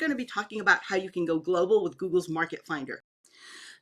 going to be talking about how you can go global with Google's Market Finder.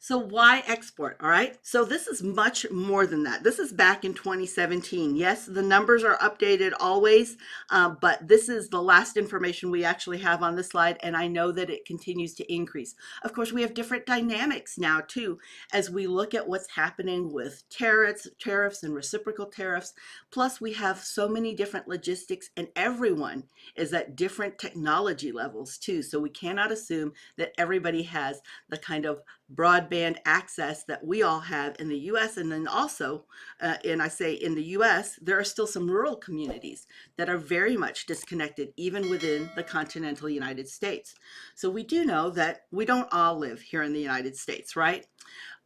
So why export? All right. So this is much more than that. This is back in 2017. Yes, the numbers are updated always, but this is the last information we actually have on this slide. And I know that it continues to increase. Of course, we have different dynamics now too, as we look at what's happening with tariffs and reciprocal tariffs. Plus we have so many different logistics and everyone is at different technology levels too. So we cannot assume that everybody has the kind of broadband access that we all have in the US. And then also, and I say in the US, there are still some rural communities that are very much disconnected, even within the continental United States. So we do know that we don't all live here in the United States, right?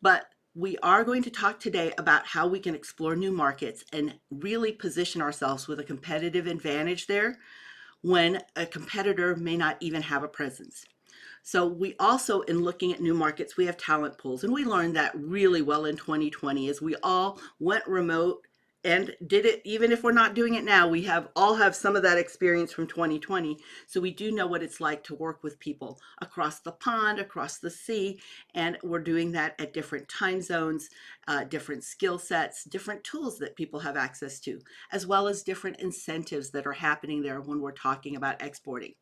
But we are going to talk today about how we can explore new markets and really position ourselves with a competitive advantage there when a competitor may not even have a presence. So we also, in looking at new markets, we have talent pools, and we learned that really well in 2020 as we all went remote and did it. Even if we're not doing it now, we all have some of that experience from 2020. So we do know what it's like to work with people across the pond, across the sea, and we're doing that at different time zones, different skill sets, different tools that people have access to, as well as different incentives that are happening there when we're talking about exporting.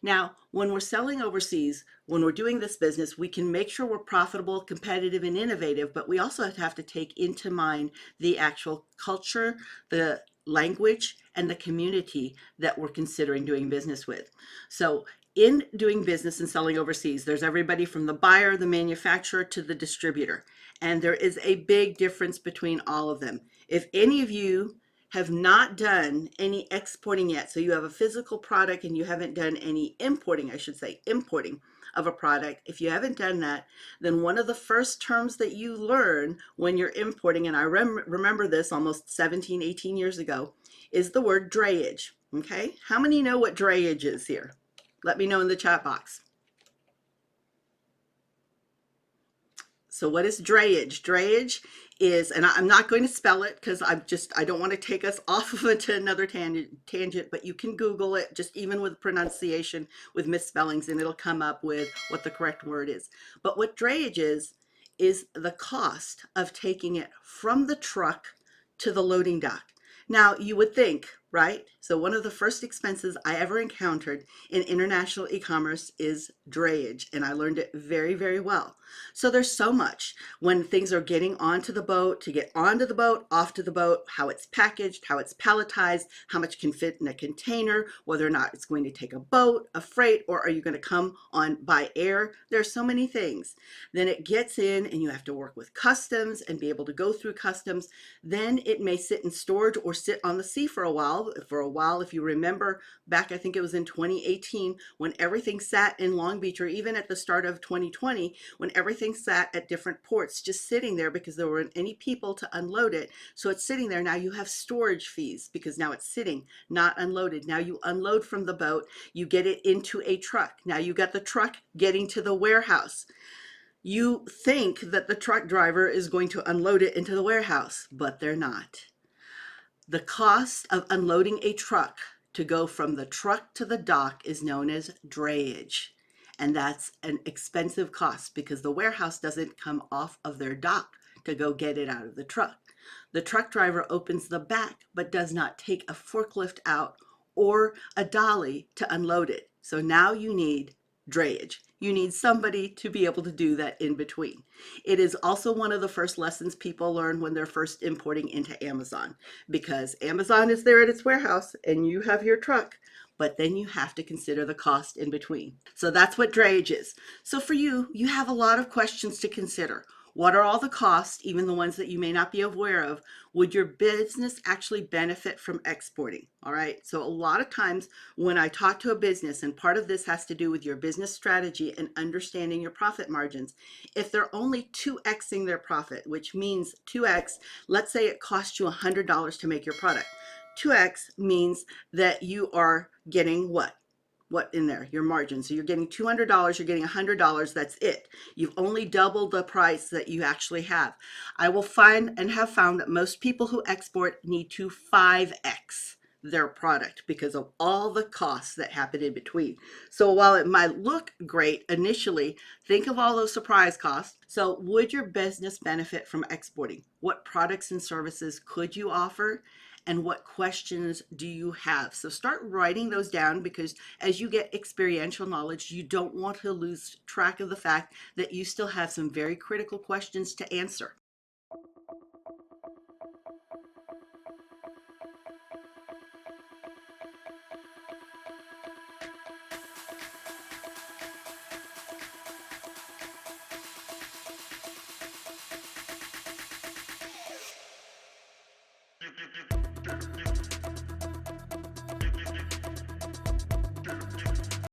Now, when we're selling overseas, when we're doing this business, we can make sure we're profitable, competitive, and innovative, but we also have to take into mind the actual culture, the language, and the community that we're considering doing business with. So in doing business and selling overseas, there's everybody from the buyer, the manufacturer, to the distributor. And there is a big difference between all of them. If any of you have not done any exporting yet, so you have a physical product and you haven't done any importing, I should say importing of a product, if you haven't done that, then one of the first terms that you learn when you're importing, and I remember this almost 17, 18 years ago, is the word drayage. Okay, how many know what drayage is here? Let me know in the chat box. So what is drayage? Drayage is, and I'm not going to spell it because I don't want to take us off of it to another tangent, but you can Google it, just even with pronunciation, with misspellings, and it'll come up with what the correct word is. But what drayage is the cost of taking it from the truck to the loading dock. Now, you would think, right? So one of the first expenses I ever encountered in international e-commerce is drayage, and I learned it very, very well. So there's so much when things are getting onto the boat, to get onto the boat, off to the boat, how it's packaged, how it's palletized, how much can fit in a container, whether or not it's going to take a boat, a freight, or are you going to come on by air? There's so many things. Then it gets in and you have to work with customs and be able to go through customs. Then it may sit in storage or sit on the sea for a while. If you remember back, I think it was in 2018, when everything sat in Long Beach, or even at the start of 2020, when everything sat at different ports, just sitting there because there weren't any people to unload it. So it's sitting there. Now you have storage fees because now it's sitting, not unloaded. Now you unload from the boat, you get it into a truck. Now you got the truck getting to the warehouse. You think that the truck driver is going to unload it into the warehouse, but they're not. The cost of unloading a truck to go from the truck to the dock is known as drayage. And that's an expensive cost because the warehouse doesn't come off of their dock to go get it out of the truck. The truck driver opens the back, but does not take a forklift out or a dolly to unload it. So now you need drayage. You need somebody to be able to do that in between. It is also one of the first lessons people learn when they're first importing into Amazon, because Amazon is there at its warehouse and you have your truck, but then you have to consider the cost in between. So that's what drayage is. So for you, you have a lot of questions to consider. What are all the costs, even the ones that you may not be aware of? Would your business actually benefit from exporting? All right. So a lot of times when I talk to a business, and part of this has to do with your business strategy and understanding your profit margins, if they're only 2xing their profit, which means 2x, let's say it costs you $100 to make your product. 2x means that you are getting what in there? Your margin. So you're getting $200, you're getting $100. That's it. You've only doubled the price that you actually have. I will find and have found that most people who export need to 5x their product because of all the costs that happen in between. So while it might look great initially, think of all those surprise costs. So would your business benefit from exporting? What products and services could you offer? And what questions do you have? So start writing those down, because as you get experiential knowledge, you don't want to lose track of the fact that you still have some very critical questions to answer.